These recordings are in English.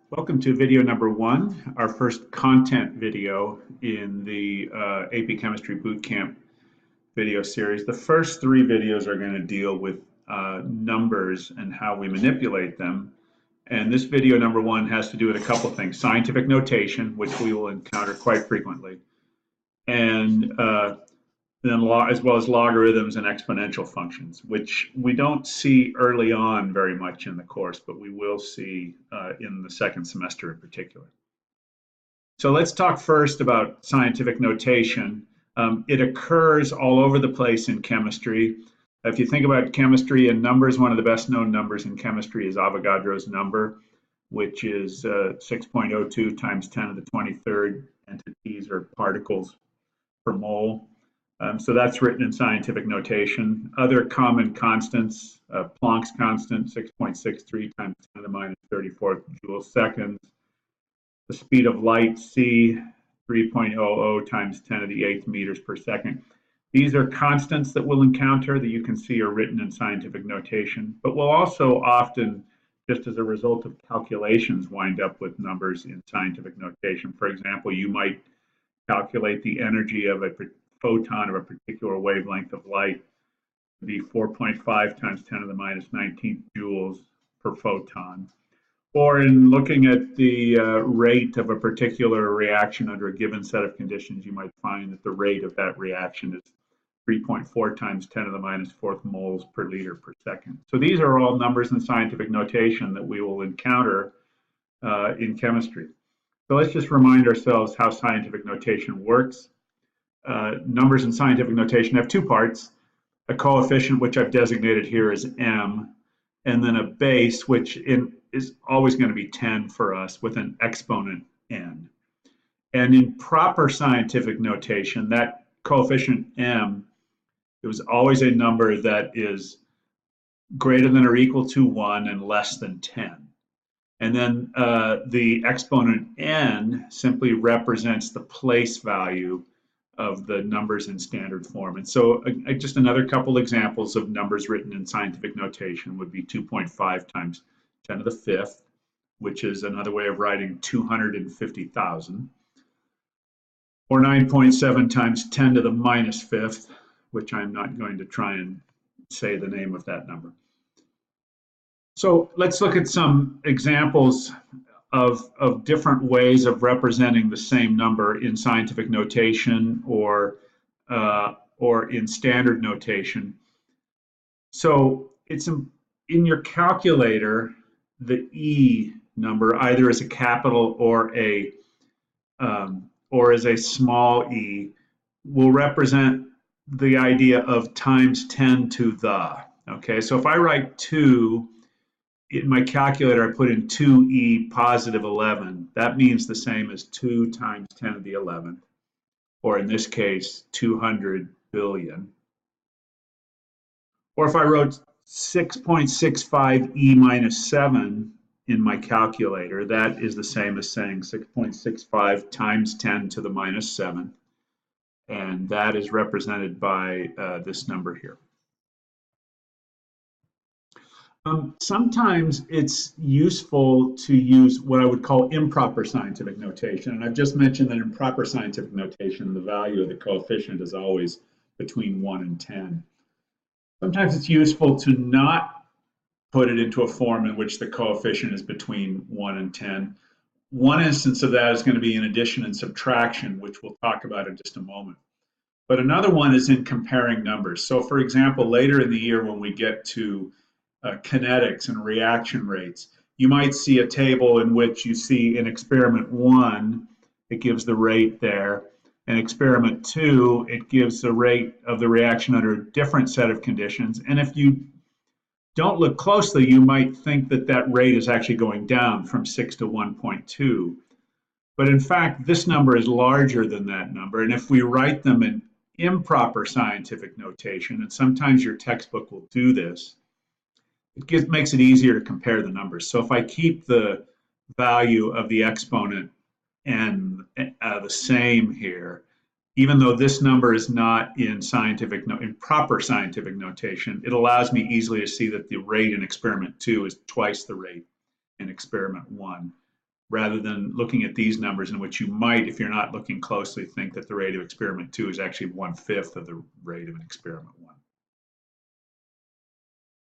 Welcome to video number one, our first content video in the AP Chemistry Bootcamp video series. The first three videos are going to deal with numbers and how we manipulate them. And this video number one has to do with a couple things: scientific notation, which we will encounter quite frequently, and then as well as logarithms and exponential functions, which we don't see early on very much in the course, but we will see in the second semester in particular. So let's talk first about scientific notation. It occurs all over the place in chemistry. If you think about chemistry and numbers, one of the best known numbers in chemistry is Avogadro's number, which is 6.02 times 10 to the 23rd entities or particles per mole. So that's written in scientific notation. Other common constants, Planck's constant, 6.63 times 10 to the minus 34th joules seconds. The speed of light, c, 3.00 times 10 to the 8th meters per second. These are constants that we'll encounter that you can see are written in scientific notation, but we'll also often, just as a result of calculations, wind up with numbers in scientific notation. For example, you might calculate the energy of a photon of a particular wavelength of light to be 4.5 times 10 to the minus 19th joules per photon. Or in looking at the rate of a particular reaction under a given set of conditions, you might find that the rate of that reaction is 3.4 times 10 to the minus 4th moles per liter per second. So these are all numbers in scientific notation that we will encounter in chemistry. So let's just remind ourselves how scientific notation works. Numbers in scientific notation have two parts: a coefficient, which I've designated here as m, and then a base, which is always going to be 10 for us, with an exponent n. And in proper scientific notation, that coefficient m, it was always a number that is greater than or equal to 1 and less than 10. And then the exponent n simply represents the place value of the numbers in standard form. And so just another couple examples of numbers written in scientific notation would be 2.5 times 10 to the 5th, which is another way of writing 250,000, or 9.7 times 10 to the minus 5th, which I'm not going to try and say the name of that number. So let's look at some examples of different ways of representing the same number in scientific notation or in standard notation. So it's in your calculator, the E number, either as a capital or as a small e, will represent the idea of times 10 to the. Okay, so if I write 2, in my calculator, I put in 2e positive 11. That means the same as 2 times 10 to the 11th, or in this case, 200 billion. Or if I wrote 6.65e minus 7 in my calculator, that is the same as saying 6.65 times 10 to the minus 7. And that is represented by this number here. Sometimes it's useful to use what I would call improper scientific notation. And I've just mentioned that in proper scientific notation, the value of the coefficient is always between 1 and 10. Sometimes it's useful to not put it into a form in which the coefficient is between 1 and 10. One instance of that is going to be in addition and subtraction, which we'll talk about in just a moment. But another one is in comparing numbers. So for example, later in the year when we get to kinetics and reaction rates, you might see a table in which you see in experiment 1, it gives the rate there. In experiment 2, it gives the rate of the reaction under a different set of conditions. And if you don't look closely, you might think that that rate is actually going down from 6 to 1.2. But in fact, this number is larger than that number. And if we write them in improper scientific notation, and sometimes your textbook will do this, it makes it easier to compare the numbers. So if I keep the value of the exponent n the same here, even though this number is not in proper scientific notation, it allows me easily to see that the rate in experiment 2 is twice the rate in experiment 1. rather than looking at these numbers in which you might, if you're not looking closely, think that the rate of experiment 2 is actually 1/5 of the rate of an experiment 1.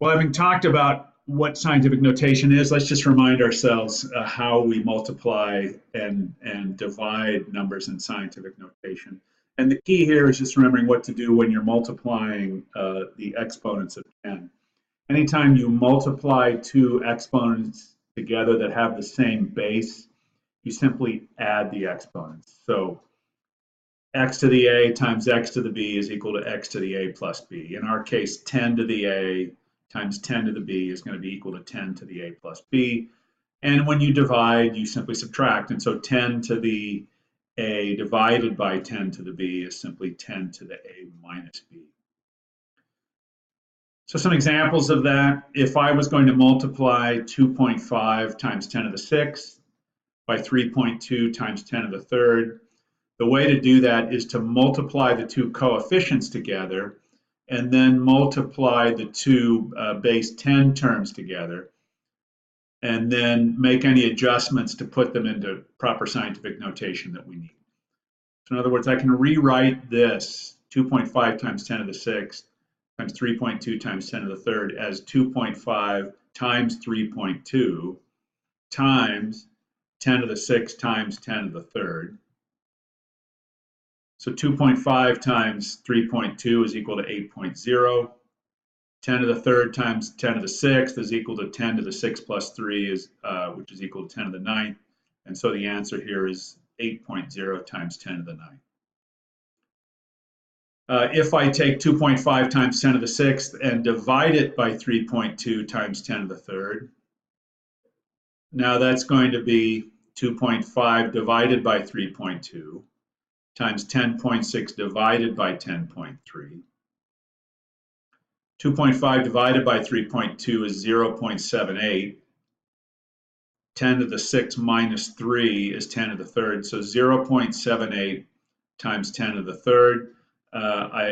Well, having talked about what scientific notation is, let's just remind ourselves how we multiply and divide numbers in scientific notation. And the key here is just remembering what to do when you're multiplying the exponents of 10. Anytime you multiply two exponents together that have the same base, you simply add the exponents. So x to the a times x to the b is equal to x to the a plus b. In our case, 10 to the a times 10 to the b is going to be equal to 10 to the a plus b. And when you divide, you simply subtract. And so 10 to the a divided by 10 to the b is simply 10 to the a minus b. So some examples of that, if I was going to multiply 2.5 times 10 to the 6th by 3.2 times 10 to the 3rd, the way to do that is to multiply the two coefficients together and then multiply the two base 10 terms together, and then make any adjustments to put them into proper scientific notation that we need. So in other words, I can rewrite this 2.5 times 10 to the 6th times 3.2 times 10 to the 3rd as 2.5 times 3.2 times 10 to the 6th times 10 to the 3rd. So 2.5 times 3.2 is equal to 8.0. 10 to the 3rd times 10 to the 6th is equal to 10 to the 6th plus 3, which is equal to 10 to the 9th. And so the answer here is 8.0 times 10 to the 9th. If I take 2.5 times 10 to the 6th and divide it by 3.2 times 10 to the 3rd, now that's going to be 2.5 divided by 3.2 times 10.6 divided by 10.3. 2.5 divided by 3.2 is 0.78. 10 to the 6th minus 3 is 10 to the 3rd, so 0.78 times 10 to the 3rd.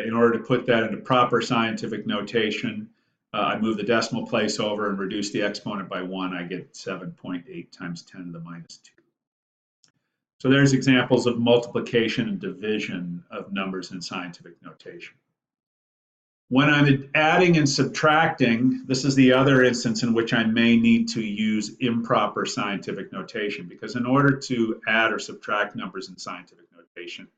In order to put that into proper scientific notation, I move the decimal place over and reduce the exponent by 1. I get 7.8 times 10 to the minus 2. So there's examples of multiplication and division of numbers in scientific notation. When I'm adding and subtracting, this is the other instance in which I may need to use improper scientific notation, because in order to add or subtract numbers in scientific notation,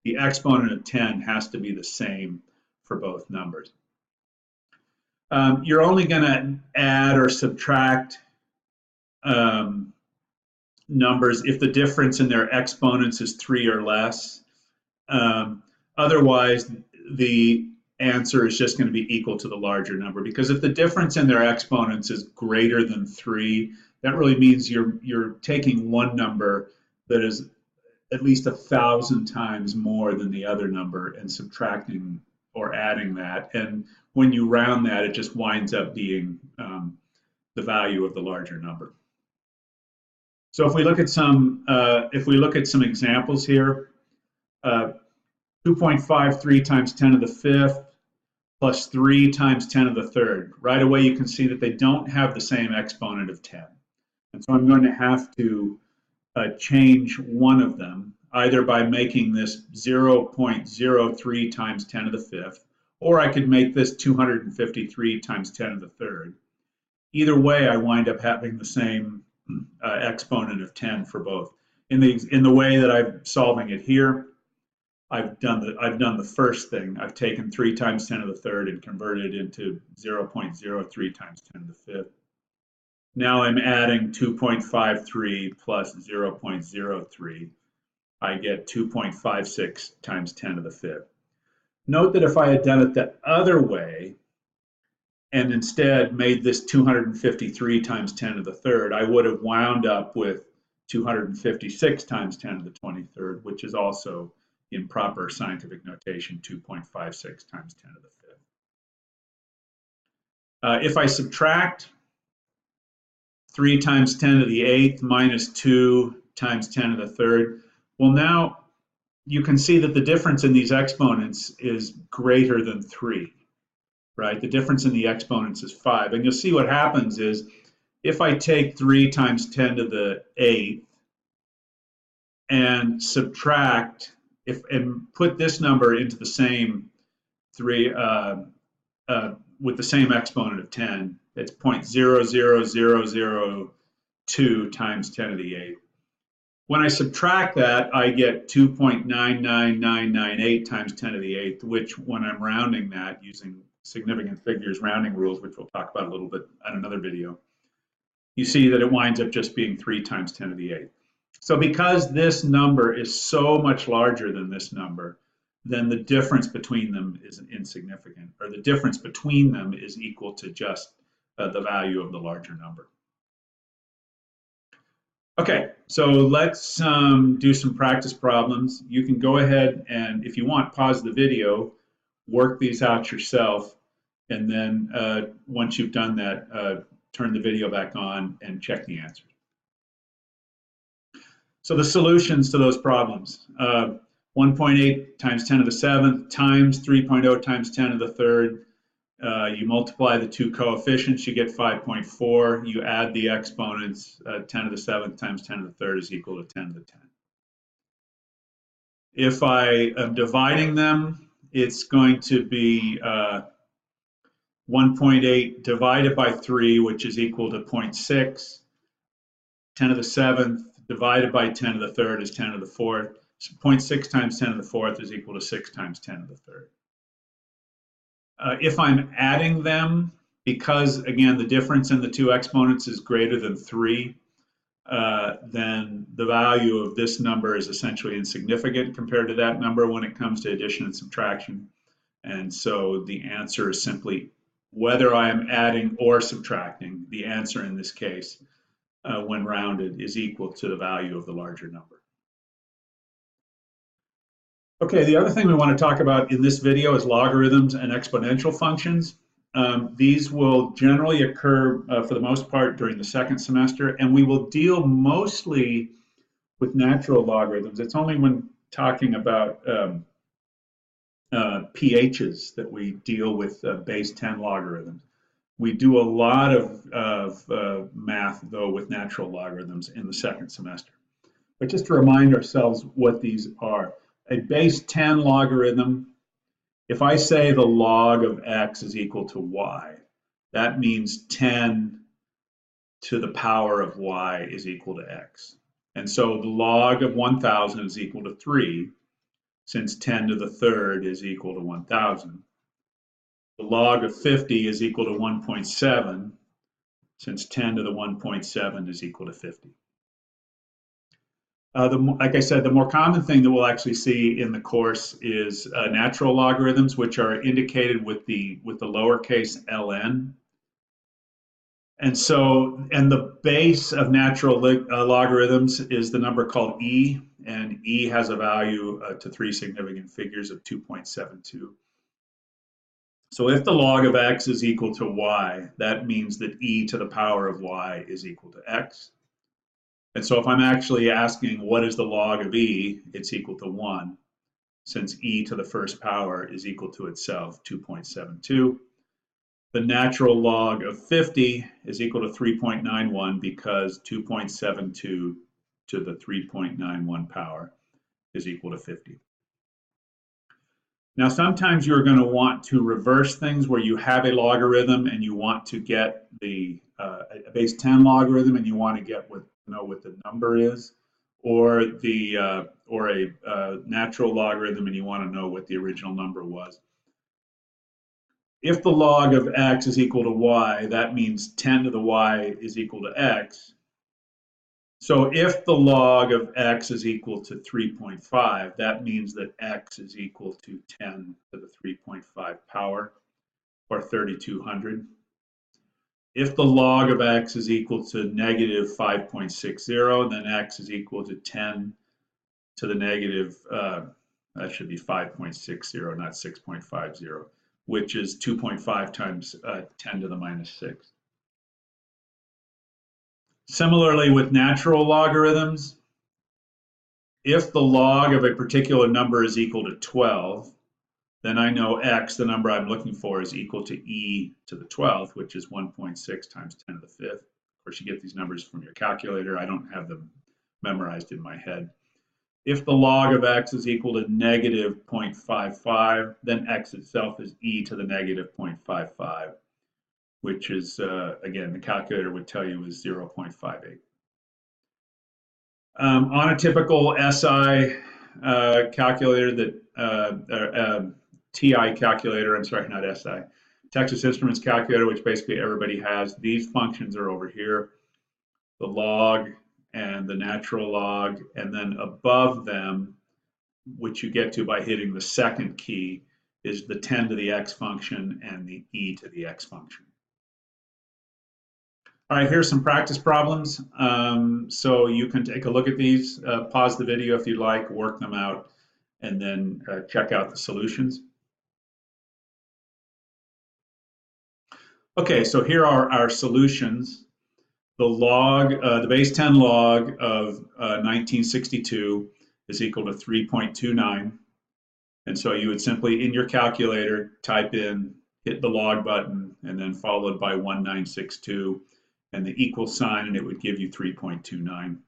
the exponent of 10 has to be the same for both numbers. You're only going to add or subtract numbers if the difference in their exponents is 3 or less. Otherwise, the answer is just going to be equal to the larger number, because if the difference in their exponents is greater than 3, that really means you're taking one number that is at least 1,000 times more than the other number and subtracting or adding that. And when you round that, it just winds up being the value of the larger number. So if we look at some examples here, 2.53 times 10 to the 5th plus 3 times 10 to the 3rd. Right away, you can see that they don't have the same exponent of 10. And so I'm going to have to change one of them, either by making this 0.03 times 10 to the 5th, or I could make this 253 times 10 to the 3rd. Either way, I wind up having the same exponent of 10 for both. In the way that I'm solving it here, I've done the first thing. I've taken 3 times 10 to the 3rd and converted it into 0.03 times 10 to the 5th. Now I'm adding 2.53 plus 0.03. I get 2.56 times 10 to the 5th. Note that if I had done it the other way and instead made this 253 times 10 to the 3rd, I would have wound up with 256 times 10 to the 23rd, which is also in proper scientific notation 2.56 times 10 to the 5th. If I subtract 3 times 10 to the 8th minus 2 times 10 to the 3rd, well, now you can see that the difference in these exponents is greater than 3, right? The difference in the exponents is 5. And you'll see what happens is if I take 3 times 10 to the 8th and subtract, and put this number into the same with the same exponent of 10, it's 0.00002 times 10 to the 8th. When I subtract that, I get 2.99998 times 10 to the 8th, which when I'm rounding that using significant figures rounding rules, which we'll talk about a little bit on another video, you see that it winds up just being 3 times 10 to the 8th. So because this number is so much larger than this number, then the difference between them is insignificant, or the difference between them is equal to just the value of the larger number. Okay, so let's do some practice problems. You can go ahead and, if you want, pause the video, work these out yourself, and then once you've done that, turn the video back on and check the answers. So the solutions to those problems, 1.8 times 10 to the 7th times 3.0 times 10 to the 3rd. You multiply the two coefficients, you get 5.4. You add the exponents, 10 to the 7th times 10 to the 3rd is equal to 10 to the 10. If I am dividing them, it's going to be 1.8 divided by 3, which is equal to 0.6. 10 to the 7th divided by 10 to the 3rd is 10 to the 4th. So 0.6 times 10 to the 4th is equal to 6 times 10 to the 3rd. If I'm adding them, because again the difference in the two exponents is greater than 3, then the value of this number is essentially insignificant compared to that number when it comes to addition and subtraction. And so the answer is simply whether I am adding or subtracting. The answer in this case, when rounded, is equal to the value of the larger number. Okay, the other thing we want to talk about in this video is logarithms and exponential functions. These will generally occur, for the most part, during the second semester, and we will deal mostly with natural logarithms. It's only when talking about pHs that we deal with base 10 logarithms. We do a lot of math, though, with natural logarithms in the second semester. But just to remind ourselves what these are. A base 10 logarithm, if I say the log of x is equal to y, that means 10 to the power of y is equal to x. And so the log of 1,000 is equal to 3, since 10 to the 3rd is equal to 1,000. The log of 50 is equal to 1.7, since 10 to the 1.7 is equal to 50. Like I said, the more common thing that we'll actually see in the course is natural logarithms, which are indicated with the lowercase ln. And so, and the base of natural logarithms is the number called e, and e has a value to 3 significant figures of 2.72. So if the log of x is equal to y, that means that e to the power of y is equal to x. And so if I'm actually asking what is the log of e, it's equal to 1, since e to the first power is equal to itself, 2.72. The natural log of 50 is equal to 3.91 because 2.72 to the 3.91 power is equal to 50. Now, sometimes you're going to want to reverse things where you have a logarithm and you want to get a base 10 logarithm and you want to know what the number is, or a natural logarithm and you want to know what the original number was. If the log of x is equal to y, that means 10 to the y is equal to x. So if the log of x is equal to 3.5, that means that x is equal to 10 to the 3.5 power, or 3,200. If the log of x is equal to negative 5.60, then x is equal to 10 to the negative, that should be 5.60, not 6.50, which is 2.5 times 10 to the minus 6. Similarly, with natural logarithms, if the log of a particular number is equal to 12, then I know x, the number I'm looking for, is equal to e to the 12th, which is 1.6 times 10 to the 5th. Of course, you get these numbers from your calculator. I don't have them memorized in my head. If the log of x is equal to negative 0.55, then x itself is e to the negative 0.55, which is, again, the calculator would tell you is 0.58. On a typical SI calculator, TI calculator, I'm sorry, not SI, Texas Instruments calculator, which basically everybody has, these functions are over here, the log and the natural log, and then above them, which you get to by hitting the second key, is the 10 to the x function and the e to the x function. All right, here's some practice problems. So you can take a look at these, pause the video if you'd like, work them out, and then check out the solutions. Okay, so here are our solutions. The log, the base 10 log of 1962 is equal to 3.29. And so you would simply, in your calculator, type in, hit the log button, and then followed by 1962 and the equal sign, and it would give you 3.29.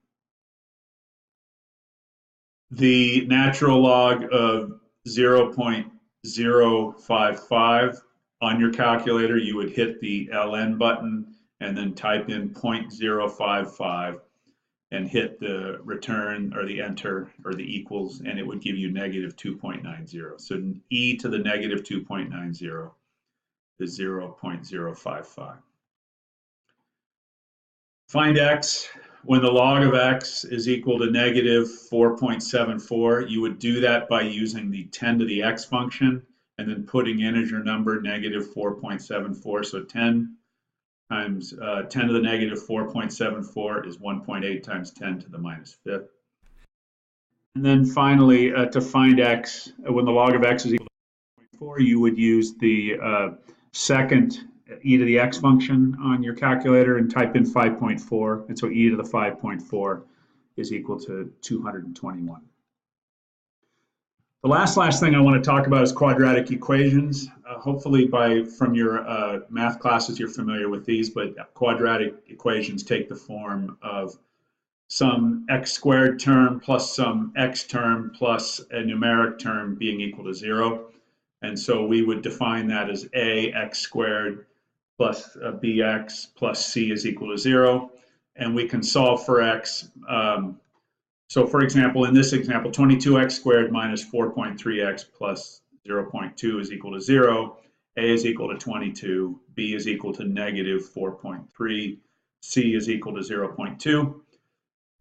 The natural log of 0.055 on your calculator, you would hit the ln button and then type in 0.055 and hit the return or the enter or the equals, and it would give you negative 2.90. So e to the negative 2.90 is 0.055. Find x. When the log of x is equal to negative 4.74, you would do that by using the 10 to the x function and then putting in as your number negative 4.74. So 10 times 10 to the negative 4.74 is 1.8 times 10 to the minus fifth. And then finally, to find x, when the log of x is equal to 0.4, you would use the second e to the x function on your calculator and type in 5.4. And so e to the 5.4 is equal to 221. The last thing I want to talk about is quadratic equations. Hopefully from your math classes you're familiar with these, but quadratic equations take the form of some x squared term plus some x term plus a numeric term being equal to 0. And so we would define that as a x squared plus bx plus c is equal to 0. And we can solve for x. So for example, in this example, 22x squared minus 4.3x plus 0.2 is equal to 0. A is equal to 22. B is equal to negative 4.3. C is equal to 0.2.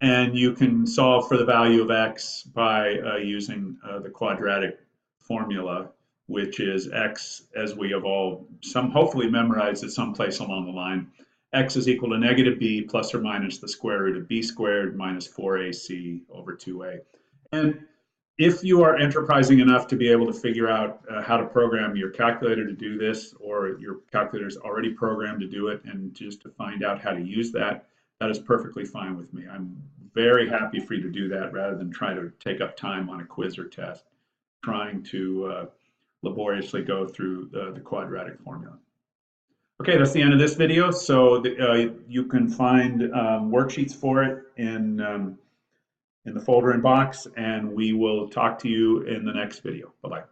And you can solve for the value of x by using the quadratic formula, which is x, as we have all hopefully memorized at some place along the line. X is equal to negative b plus or minus the square root of b squared minus 4ac over 2a. And if you are enterprising enough to be able to figure out how to program your calculator to do this, or your calculator is already programmed to do it, and just to find out how to use that, that is perfectly fine with me. I'm very happy for you to do that rather than try to take up time on a quiz or test trying to laboriously go through the quadratic formula. Okay, that's the end of this video. So you can find worksheets for it in the folder and box, and we will talk to you in the next video. Bye-bye.